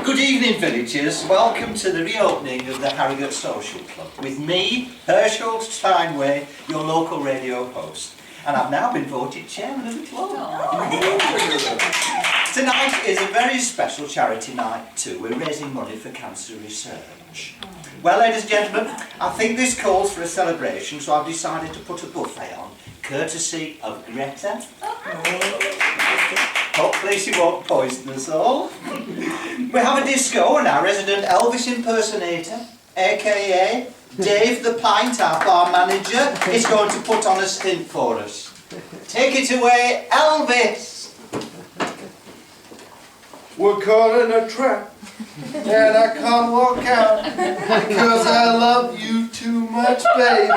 Good evening, villagers. Welcome to the reopening of the Harrogate Social Club with me, Herschel Steinway, your local radio host. And I've now been voted chairman of the club. Tonight is a very special charity night too. We're raising money for cancer research. Well, ladies and gentlemen, I think this calls for a celebration, so I've decided to put a buffet on, courtesy of Greta. Hopefully she won't poison us all. We have a disco and our resident Elvis impersonator, aka Dave the Pint, our bar manager, is going to put on a stint for us. Take it away, Elvis! We're caught in a trap, and I can't walk out because I love you too much, baby.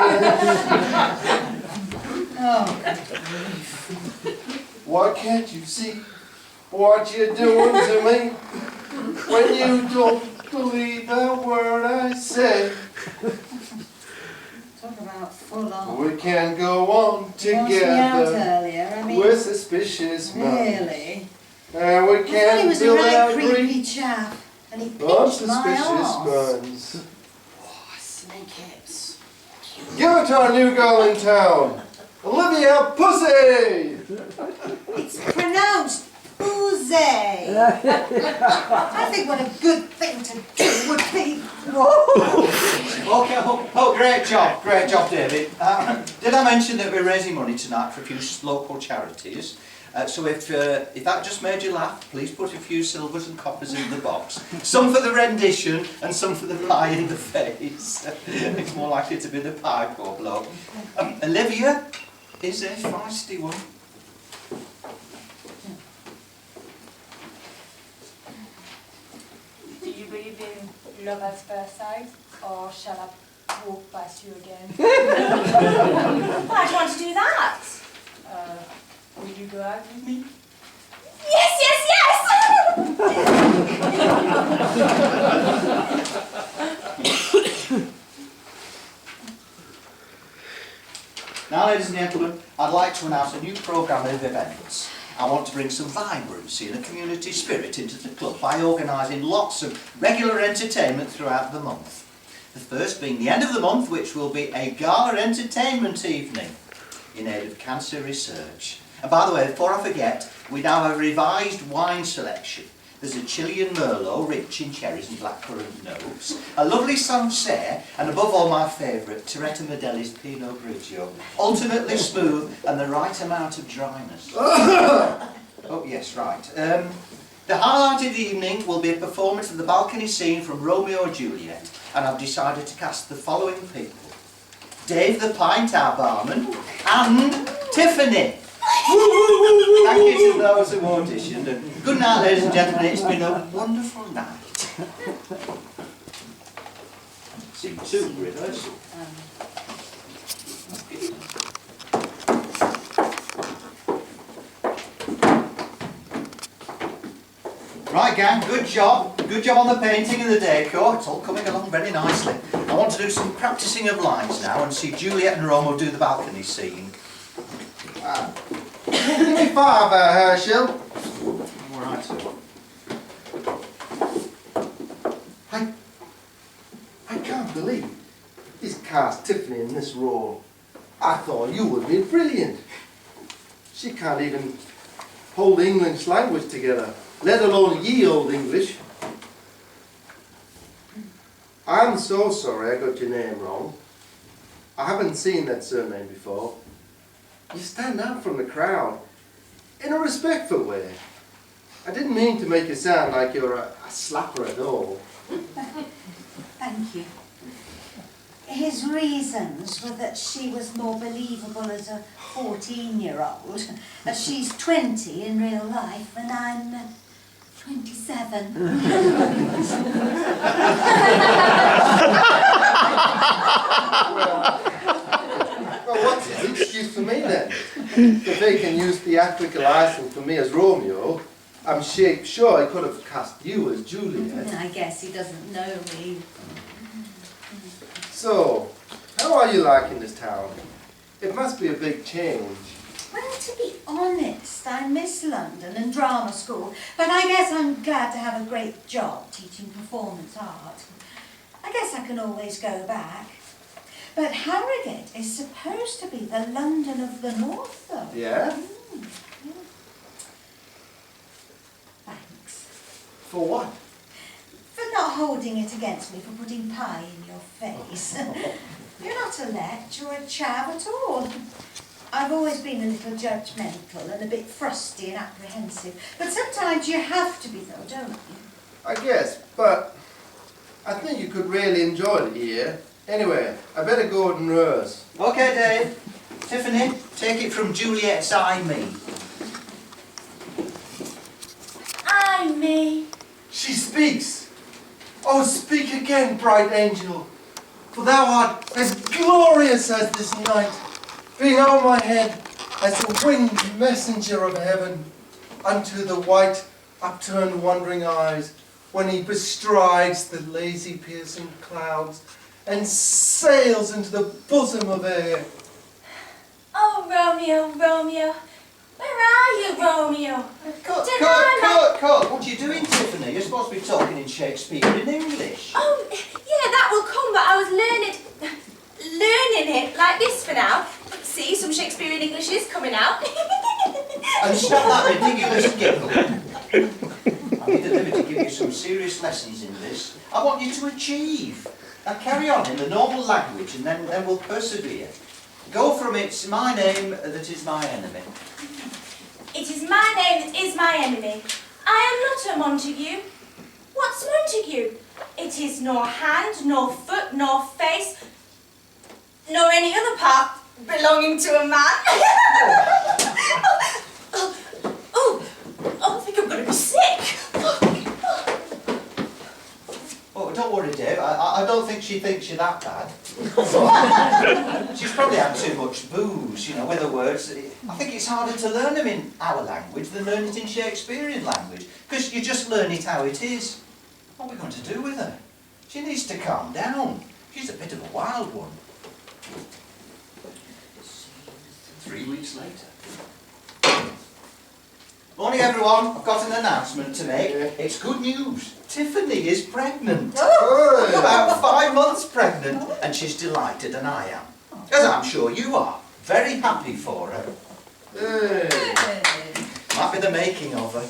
Why can't you see what you're doing to me when you don't believe a word I say? Talk about full on. We can go on together. Earlier. I mean, We're suspicious, man. really? And we I thought he can't was a build really our creepy dream. chap, and he I'm pinched my suspicious, arse. buns. Oh, snakeheads. Give it to our new girl in town, Olivia Pussy! It's pronounced boozy. I think what a good thing to do would be. Okay, great job, David. Did I mention that we're raising money tonight for a few local charities? So if that just made you laugh, please put a few silvers and coppers in the box. Some for the rendition and some for the pie in the face. It's more likely to be the pie, poor bloke. Olivia is a feisty one. Do you believe in love at first sight, or shall I walk past you again? Why do you want to do that? Will you go out with me? Yes, yes, yes! Now, ladies and gentlemen, I'd like to announce a new programme of events. I want to bring some vibrancy and a community spirit into the club by organising lots of regular entertainment throughout the month. The first being the end of the month, which will be a gala entertainment evening in aid of cancer research. And by the way, before I forget, we now have a revised wine selection. There's a Chilean Merlot, rich in cherries and blackcurrant notes, a lovely Sancerre, and above all my favourite, Toretta Modelli's Pinot Grigio. Ultimately smooth and the right amount of dryness. Oh yes, right. The highlight of the evening will be a performance of the balcony scene from Romeo and Juliet, and I've decided to cast the following people. Dave the Pint, our barman, and Tiffany. Thank you to those who auditioned, and good night, ladies and gentlemen. It's been a wonderful night. Scene 2, rehearsal. Right, gang, good job. Good job on the painting and the decor. It's all coming along very nicely. I want to do some practising of lines now and see Juliet and Romeo do the balcony scene. Give me 5, Herschel. All right, sir. I can't believe he's cast Tiffany in this role. I thought you would be brilliant. She can't even hold the English language together, let alone ye old English. I'm so sorry I got your name wrong. I haven't seen that surname before. You stand out from the crowd in a respectful way. I didn't mean to make you sound like you're a slapper at all. Thank you. His reasons were that she was more believable as a 14-year-old, as she's 20 in real life, and I'm 27. Well, what's his excuse for me then? If they can use theatrical license for me as Romeo, I'm sure he could have cast you as Juliet. I guess he doesn't know me. So, how are you liking this town? It must be a big change. Well, to be honest, I miss London and drama school, but I guess I'm glad to have a great job teaching performance art. I guess I can always go back. But Harrogate is supposed to be the London of the North, though. Yeah? Yeah. Thanks. For what? For not holding it against me for putting pie in your face. You're not a lech or a chav at all. I've always been a little judgmental and a bit frosty and apprehensive, but sometimes you have to be though, don't you? I guess, but I think you could really enjoy it here. Anyway, I better go and rehearse. Okay, Dave. Tiffany, take it from Juliet's I, me. I, me. She speaks. Oh, speak again, bright angel. For thou art as glorious as this night, being on my head as a winged messenger of heaven, unto the white, upturned wondering eyes, when he bestrides the lazy piercing clouds, and sails into the bosom of air. Oh, Romeo, Romeo. Where are you, Romeo? Cut! What are you doing, Tiffany? You're supposed to be talking in Shakespeare in English. Oh, yeah, that will come, but I was learning it like this for now. See, some Shakespearean English is coming out. And stop that ridiculous giggle. I need a limit to give you some serious lessons in this. I want you to achieve. Now carry on in the normal language and then we'll persevere. Go from it's my name that is my enemy. It is my name that is my enemy. I am not a Montague. What's Montague? It is nor hand, nor foot, nor face, nor any other part belonging to a man. I think I'm going to be sick. Oh, don't worry, Dave. I don't think she thinks you're that bad. She's probably had too much booze, you know, with her words. I think it's harder to learn them in our language than learn it in Shakespearean language, because you just learn it how it is. What are we going to do with her? She needs to calm down. She's a bit of a wild one. 3 weeks later. Morning, everyone. I've got an announcement to make. It's good news. Tiffany is pregnant. About 5 months pregnant, and she's delighted, and I am. As I'm sure you are. Very happy for her. Might be the making of her.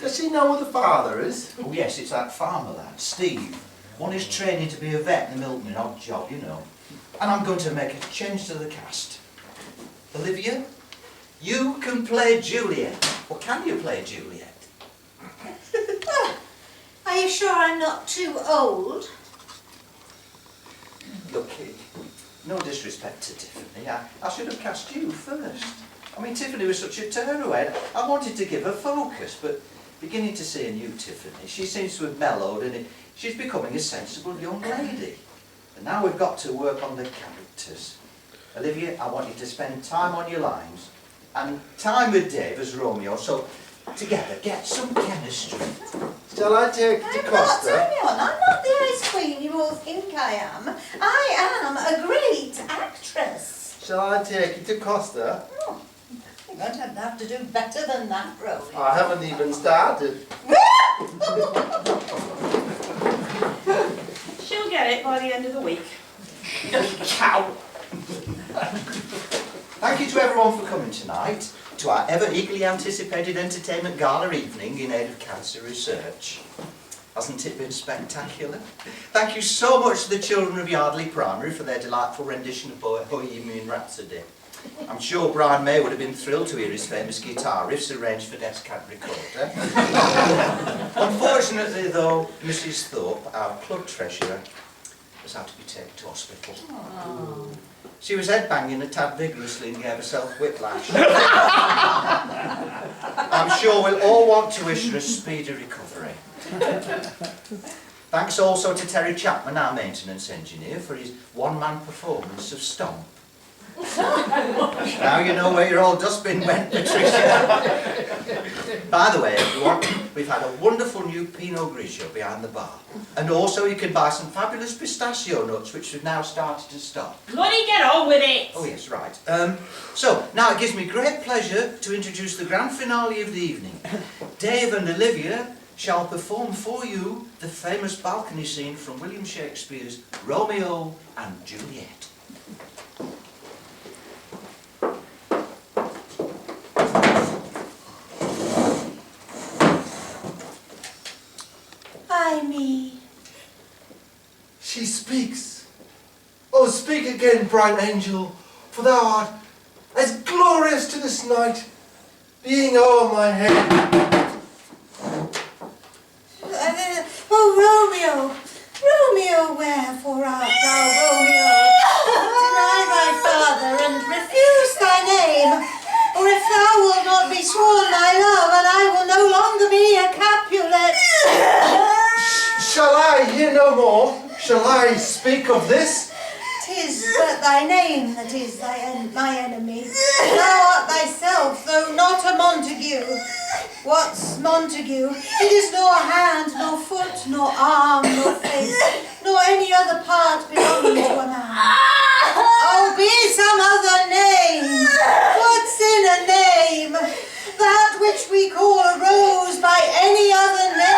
Does she know what the father is? Oh yes, it's that farmer lad, Steve. One is training to be a vet and a milkman, odd job, you know. And I'm going to make a change to the cast. Olivia, you can play Juliet. Or can you play Juliet? Are you sure I'm not too old? Look, no disrespect to Tiffany, I should have cast you first. I mean, Tiffany was such a tearaway. I wanted to give her focus, but beginning to see a new Tiffany, she seems to have mellowed and she's becoming a sensible young lady. And now we've got to work on the characters. Olivia, I want you to spend time on your lines and time with Dave as Romeo, so together get some chemistry. Shall I take I'm the not, Costa? hang on, I'm not the ice queen you all think I am. I am a great actress. Shall I take you to Costa? Oh, you're going to have to do better than that, Rosie. I haven't even started. She'll get it by the end of the week. Cow! Thank you to everyone for coming tonight to our ever eagerly anticipated entertainment gala evening in aid of cancer research. Hasn't it been spectacular? Thank you so much to the children of Yardley Primary for their delightful rendition of Bohemian Rhapsody. I'm sure Brian May would have been thrilled to hear his famous guitar riffs arranged for Descant Recorder. Unfortunately though, Mrs Thorpe, our club treasurer, has had to be taken to hospital. Oh. She was headbanging a tad vigorously and gave herself whiplash. I'm sure we'll all want to wish her a speedy recovery. Thanks also to Terry Chapman, our maintenance engineer, for his one-man performance of Stomp. Now you know where your old dustbin went, Patricia. By the way, everyone, we've had a wonderful new Pinot Grigio behind the bar. And also you can buy some fabulous pistachio nuts, which we've now started to stock. Bloody get on with it! Oh yes, right. So, now it gives me great pleasure to introduce the grand finale of the evening. Dave and Olivia shall perform for you the famous balcony scene from William Shakespeare's Romeo and Juliet. Ay me. She speaks. Oh, speak again, bright angel, for thou art as glorious to this night, being o'er my head. Oh, Romeo, Romeo, wherefore art thou, Romeo? Deny thy father and refuse thy name, or if thou wilt not be sworn my love, and I will no longer be a Capulet. Shall I hear no more? Shall I speak of this? 'Tis but thy name that is my enemy. Thou art thyself, though not a Montague. What's Montague? It is nor hand, nor foot, nor arm, nor face, nor any other part belonging to a man. Oh, be some other name. What's in a name? That which we call a rose by any other name.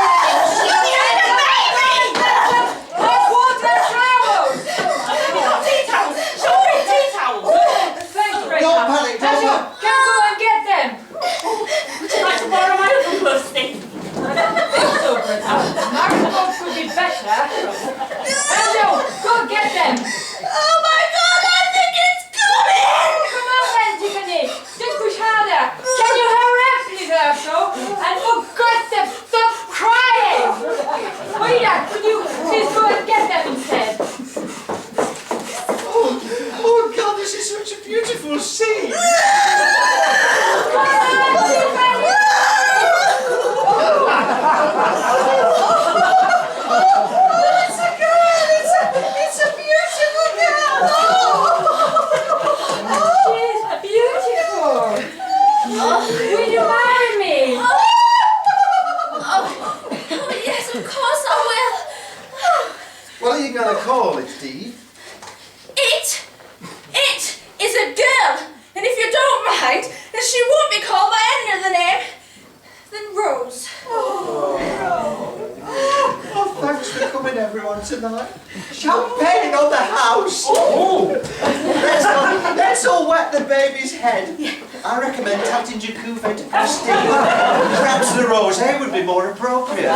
Don't panic, don't Can go and get them! Would you like to borrow my little pussy? Marigolds would be better. Angel, go get them! Oh my God, I think it's coming! Come on then, Tiffany. Just push harder. Can you hurry up, please, Ursula? And for God's sake, stop crying! Rita, could you please go and get them instead? Oh God, this is such a beautiful scene! Come on, Tiffany! It's a girl! It's a beautiful girl! She's beautiful. Will you marry me? Oh, yes, of course I will. What are you going to call it, Steve? It is a girl, and if you don't mind, then she won't be called by any other name than Rose. Oh, thanks for coming everyone tonight. Champagne on the house! Let's all wet the baby's head. I recommend Captain Jacuve to Christine. Perhaps the rosé would be more appropriate.